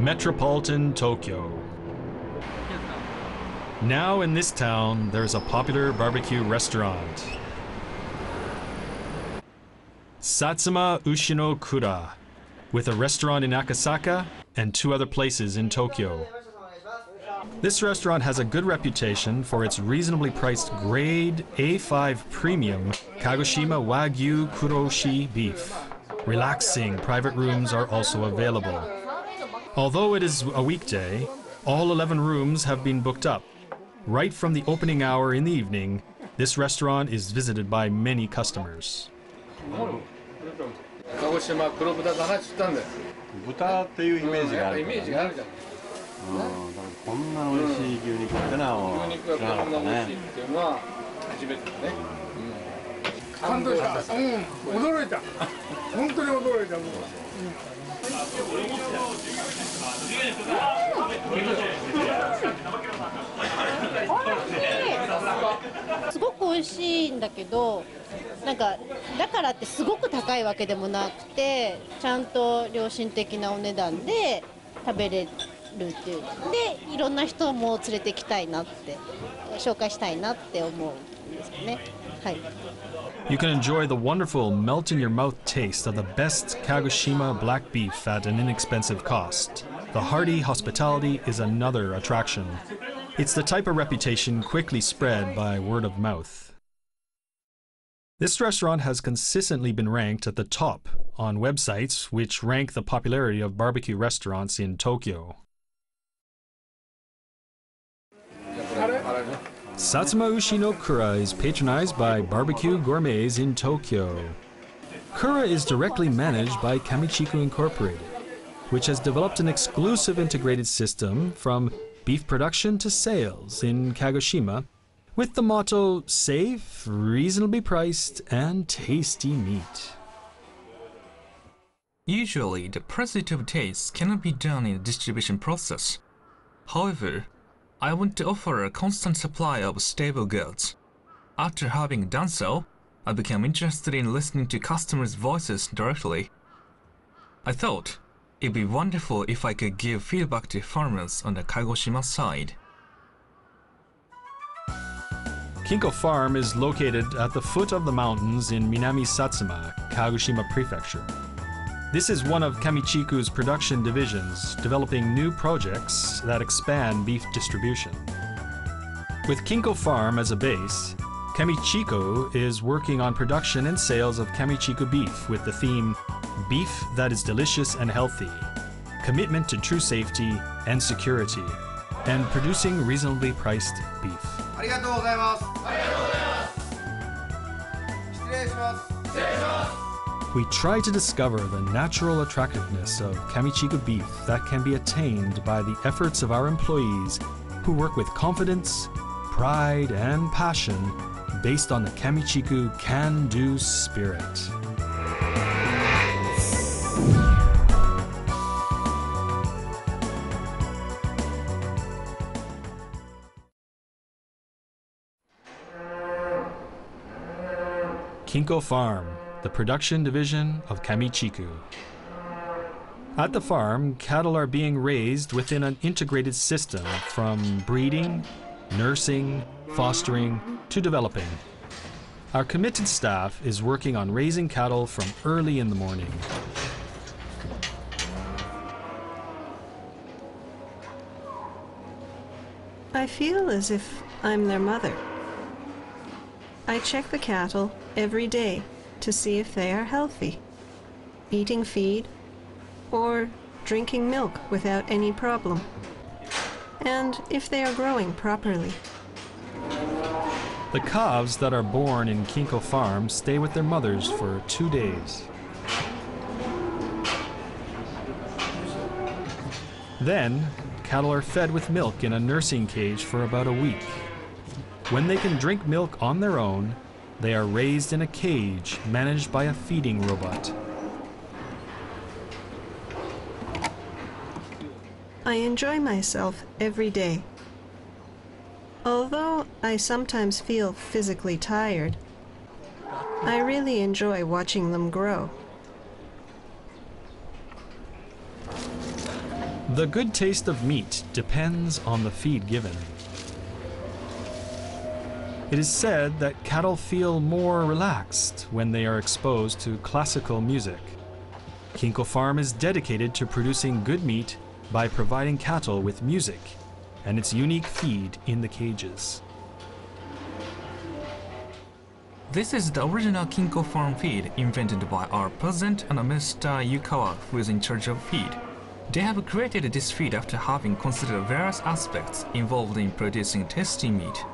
metropolitan Tokyo. Now in this town, there's a popular barbecue restaurant, Satsuma Ushino Kura, with a restaurant in Akasaka and 2 other places in Tokyo. This restaurant has a good reputation for its reasonably priced grade A5 premium Kagoshima Wagyu Kuroshi beef. Relaxing private rooms are also available. Although it is a weekday, all 11 rooms have been booked up. Right from the opening hour in the evening, this restaurant is visited by many customers. 鹿児島黒豚だなって言ったんだよ。豚っていうイメージがあるからね。イメージがあるじゃん。こんな美味しい牛肉ってのは牛肉がこんな美味しいっていうのは初めてだね。感動した。驚いた。本当に驚いたもん。すごく美味しいんだけど、なんかだからってすごく高いわけでもなくて、ちゃんと良心的なお値段で食べれるっていう。で、いろんな人も連れてきたいなって、紹介したいなって思うんですよね。はい。You can enjoy the wonderful melt-in-your-mouth taste of the best Kagoshima black beef at an inexpensive cost. The hearty hospitality is another attraction. It's the type of reputation quickly spread by word of mouth. This restaurant has consistently been ranked at the top on websites which rank the popularity of barbecue restaurants in Tokyo. Satsuma Ushino Kura is patronized by barbecue gourmets in Tokyo. Kura is directly managed by Kamichiku Incorporated, which has developed an exclusive integrated system from beef production to sales in Kagoshima, with the motto, safe, reasonably priced, and tasty meat. Usually, the pursuit of taste cannot be done in the distribution process. However, I want to offer a constant supply of stable goods. After having done so, I became interested in listening to customers' voices directly. I thought it'd be wonderful if I could give feedback to farmers on the Kagoshima side. Kinko Farm is located at the foot of the mountains in Minami Satsuma, Kagoshima Prefecture. This is one of Kamichiku's production divisions, developing new projects that expand beef distribution. With Kinko Farm as a base, Kamichiku is working on production and sales of Kamichiku beef with the theme Beef that is delicious and healthy, commitment to true safety and security, and producing reasonably priced beef. ありがとうございます。ありがとうございます。失礼します。失礼します。 We try to discover the natural attractiveness of Kamichiku beef that can be attained by the efforts of our employees who work with confidence, pride, and passion based on the Kamichiku can-do spirit. Kinko Farm, the production division of Kamichiku. At the farm, cattle are being raised within an integrated system from breeding, nursing, fostering, to developing. Our committed staff is working on raising cattle from early in the morning. I feel as if I'm their mother. I check the cattle every day to see if they are healthy, eating feed, or drinking milk without any problem, and if they are growing properly. The calves that are born in Kinko Farm stay with their mothers for 2 days. Then, cattle are fed with milk in a nursing cage for about a week. When they can drink milk on their own, they are raised in a cage managed by a feeding robot. I enjoy myself every day. Although I sometimes feel physically tired, I really enjoy watching them grow. The good taste of meat depends on the feed given. It is said that cattle feel more relaxed when they are exposed to classical music. Kinko Farm is dedicated to producing good meat by providing cattle with music and its unique feed in the cages. This is the original Kinko Farm feed invented by our president and Mr. Yukawa, who is in charge of feed. They have created this feed after having considered various aspects involved in producing tasty meat.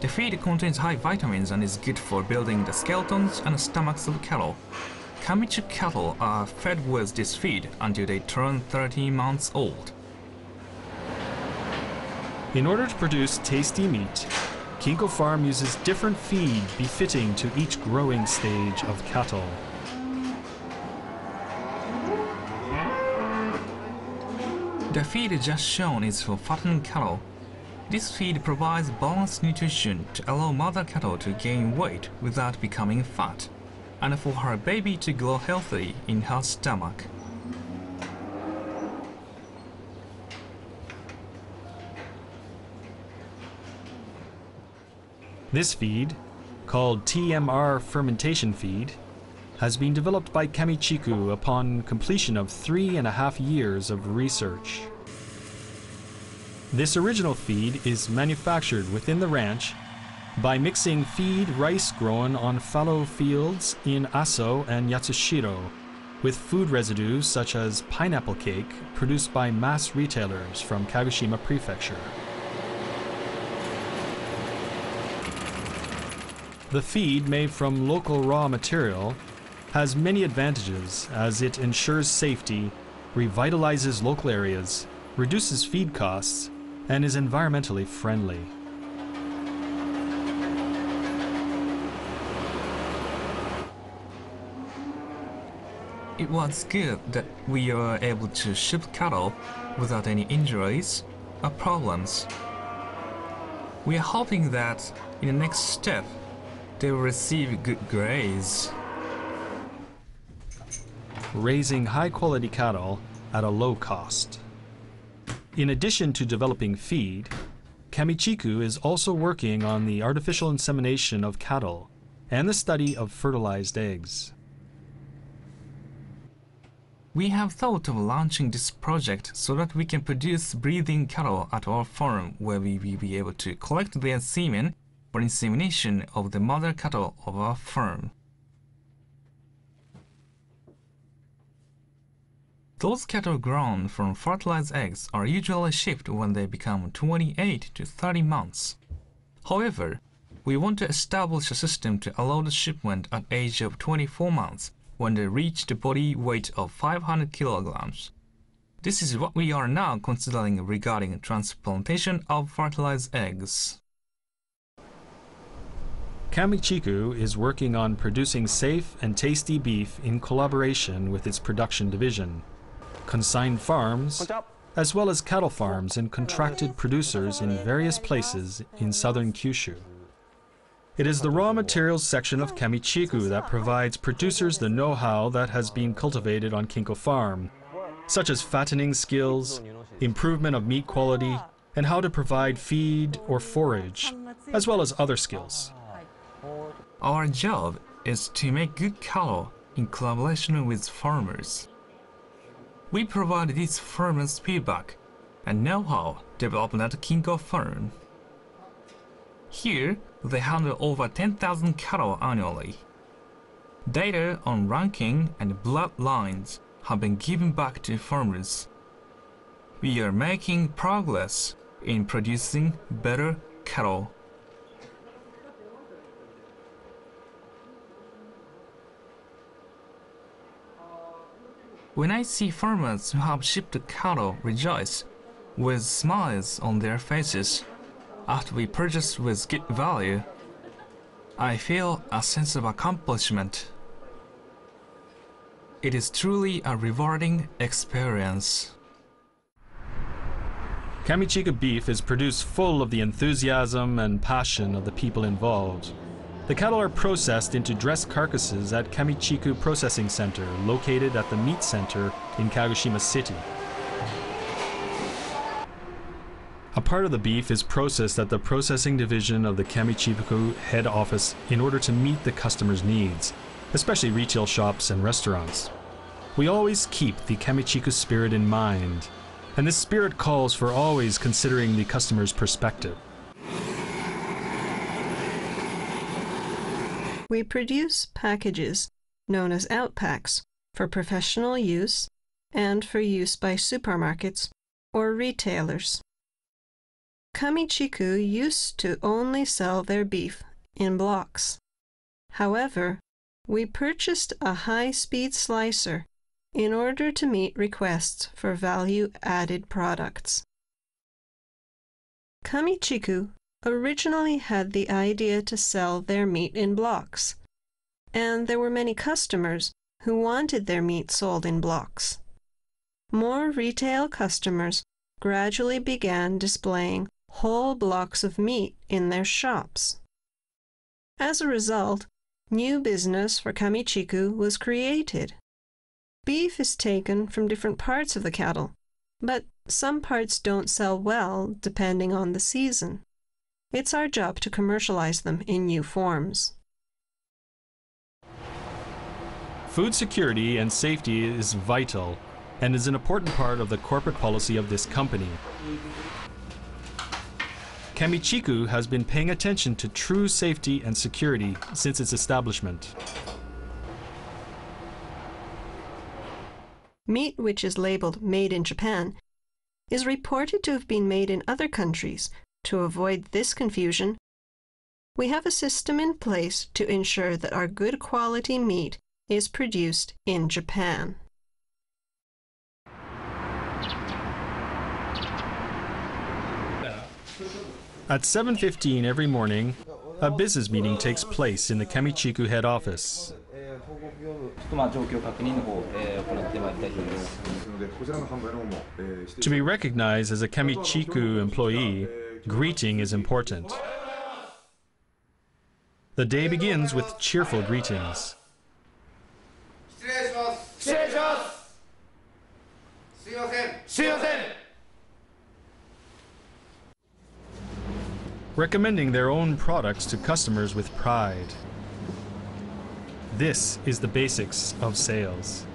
The feed contains high vitamins and is good for building the skeletons and stomachs of cattle. Kamichiku cattle are fed with this feed until they turn 13 months old. In order to produce tasty meat, Kinko Farm uses different feed befitting to each growing stage of cattle. The feed just shown is for fattened cattle. This feed provides balanced nutrition to allow mother cattle to gain weight without becoming fat, and for her baby to grow healthy in her stomach. This feed, called TMR fermentation feed, has been developed by Kamichiku upon completion of 3.5 years of research. This original feed is manufactured within the ranch by mixing feed rice grown on fallow fields in Aso and Yatsushiro with food residues such as pineapple cake produced by mass retailers from Kagoshima Prefecture. The feed made from local raw material has many advantages as it ensures safety, revitalizes local areas, reduces feed costs, and is environmentally friendly. It was good that we were able to ship cattle without any injuries or problems. We are hoping that in the next step they will receive good grades. Raising high-quality cattle at a low cost. In addition to developing feed, Kamichiku is also working on the artificial insemination of cattle and the study of fertilized eggs. We have thought of launching this project so that we can produce breeding cattle at our farm, where we will be able to collect their semen for insemination of the mother cattle of our farm. Those cattle grown from fertilized eggs are usually shipped when they become 28 to 30 months. However, we want to establish a system to allow the shipment at age of 24 months when they reach the body weight of 500 kilograms. This is what we are now considering regarding transplantation of fertilized eggs. Kamichiku is working on producing safe and tasty beef in collaboration with its production division, consigned farms, as well as cattle farms and contracted producers in various places in southern Kyushu. It is the raw materials section of Kamichiku that provides producers the know-how that has been cultivated on Kinko Farm, such as fattening skills, improvement of meat quality, and how to provide feed or forage, as well as other skills. Our job is to make good cattle in collaboration with farmers. We provide these farmers feedback and know-how developed at Kinko Farm. Here, they handle over 10,000 cattle annually. Data on ranking and bloodlines have been given back to farmers. We are making progress in producing better cattle. When I see farmers who have shipped cattle rejoice with smiles on their faces after we purchase with good value, I feel a sense of accomplishment. It is truly a rewarding experience. Kamichiku beef is produced full of the enthusiasm and passion of the people involved. The cattle are processed into dressed carcasses at Kamichiku Processing Center, located at the Meat Center in Kagoshima City. A part of the beef is processed at the processing division of the Kamichiku head office in order to meet the customer's needs, especially retail shops and restaurants. We always keep the Kamichiku spirit in mind, and this spirit calls for always considering the customer's perspective. We produce packages, known as outpacks, for professional use and for use by supermarkets or retailers. Kamichiku used to only sell their beef in blocks. However, we purchased a high-speed slicer in order to meet requests for value-added products. Kamichiku originally had the idea to sell their meat in blocks, and there were many customers who wanted their meat sold in blocks. More retail customers gradually began displaying whole blocks of meat in their shops. As a result, new business for Kamichiku was created. Beef is taken from different parts of the cattle, but some parts don't sell well depending on the season. It's our job to commercialize them in new forms. Food security and safety is vital and is an important part of the corporate policy of this company. Kamichiku has been paying attention to true safety and security since its establishment. Meat which is labeled "Made in Japan" is reported to have been made in other countries. To avoid this confusion, we have a system in place to ensure that our good quality meat is produced in Japan. At 7:15 every morning, a business meeting takes place in the Kamichiku head office. To be recognized as a Kamichiku employee, greeting is important. The day begins with cheerful greetings. Recommending their own products to customers with pride. This is the basics of sales.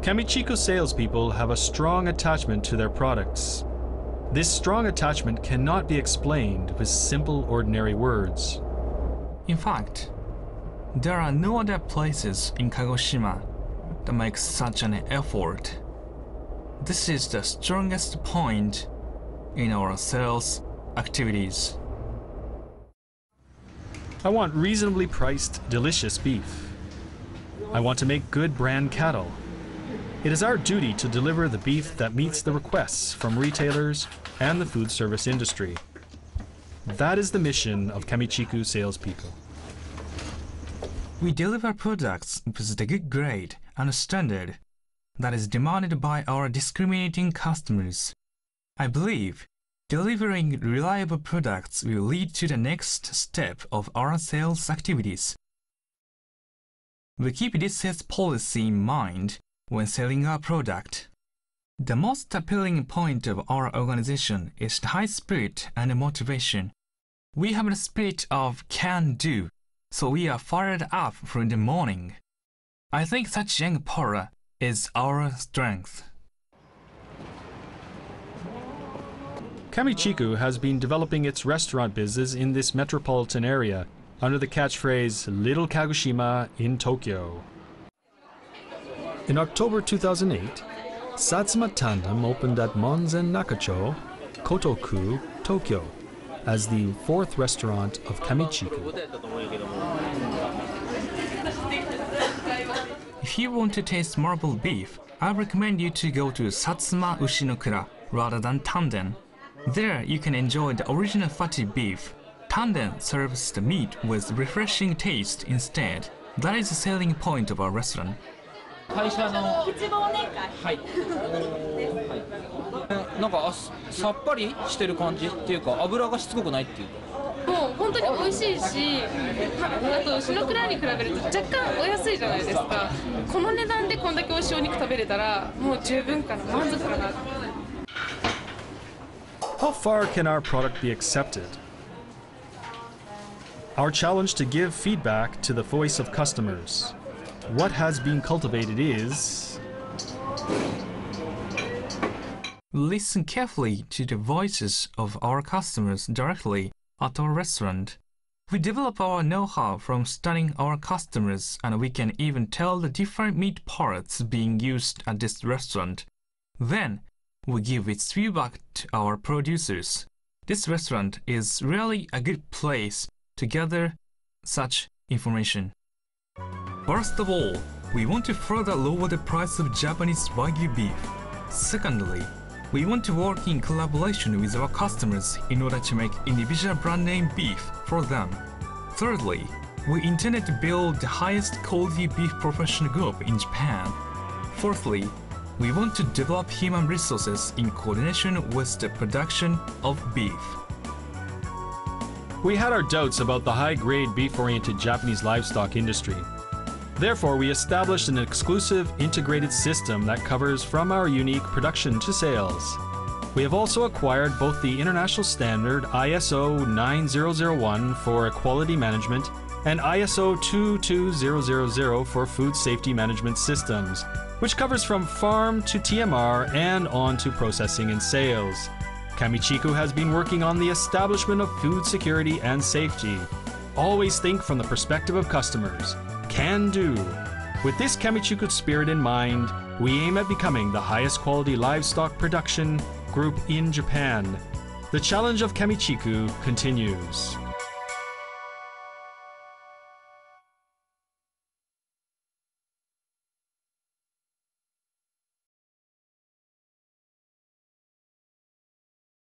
Kamichiku salespeople have a strong attachment to their products. This strong attachment cannot be explained with simple, ordinary words. In fact, there are no other places in Kagoshima that make such an effort. This is the strongest point in our sales activities. I want reasonably priced, delicious beef. I want to make good brand cattle. It is our duty to deliver the beef that meets the requests from retailers and the food service industry. That is the mission of Kamichiku salespeople. We deliver products with the good grade and standard that is demanded by our discriminating customers. I believe delivering reliable products will lead to the next step of our sales activities. We keep this sales policy in mind when selling our product. The most appealing point of our organization is the high spirit and motivation. We have the spirit of can-do, so we are fired up from the morning. I think such young power is our strength. Kamichiku has been developing its restaurant business in this metropolitan area under the catchphrase Little Kagoshima in Tokyo. In October 2008, Satsuma Tandem opened at Monzen Nakacho, Kotoku, Tokyo, as the fourth restaurant of Kamichiku. If you want to taste marble beef, I recommend you to go to Satsuma Ushinokura rather than Tanden. There you can enjoy the original fatty beef. Tanden serves the meat with refreshing taste instead. That is the selling point of our restaurant. 会社のはい、なんかさっぱりしてる感じっていうか油がしつこくないっていうかもう本当に美味しいし、あと牛の蔵に比べると若干お安いじゃないですか。この値段でこんだけ美味しいお肉食べれたらもう十分かな、満足かな。 How far can our product be accepted? Our challenge to give feedback to the voice of customers. What has been cultivated is... Listen carefully to the voices of our customers directly at our restaurant. We develop our know-how from studying our customers, and we can even tell the different meat parts being used at this restaurant. Then, we give its feedback to our producers. This restaurant is really a good place to gather such information. First of all, we want to further lower the price of Japanese Wagyu beef. Secondly, we want to work in collaboration with our customers in order to make individual brand name beef for them. Thirdly, we intended to build the highest quality beef professional group in Japan. Fourthly, we want to develop human resources in coordination with the production of beef. We had our doubts about the high-grade beef-oriented Japanese livestock industry. Therefore, we established an exclusive integrated system that covers from our unique production to sales. We have also acquired both the international standard ISO 9001 for quality management and ISO 22000 for food safety management systems, which covers from farm to TMR and on to processing and sales. Kamichiku has been working on the establishment of food security and safety. Always think from the perspective of customers. Can do. With this Kamichiku spirit in mind, we aim at becoming the highest quality livestock production group in Japan. The challenge of Kamichiku continues.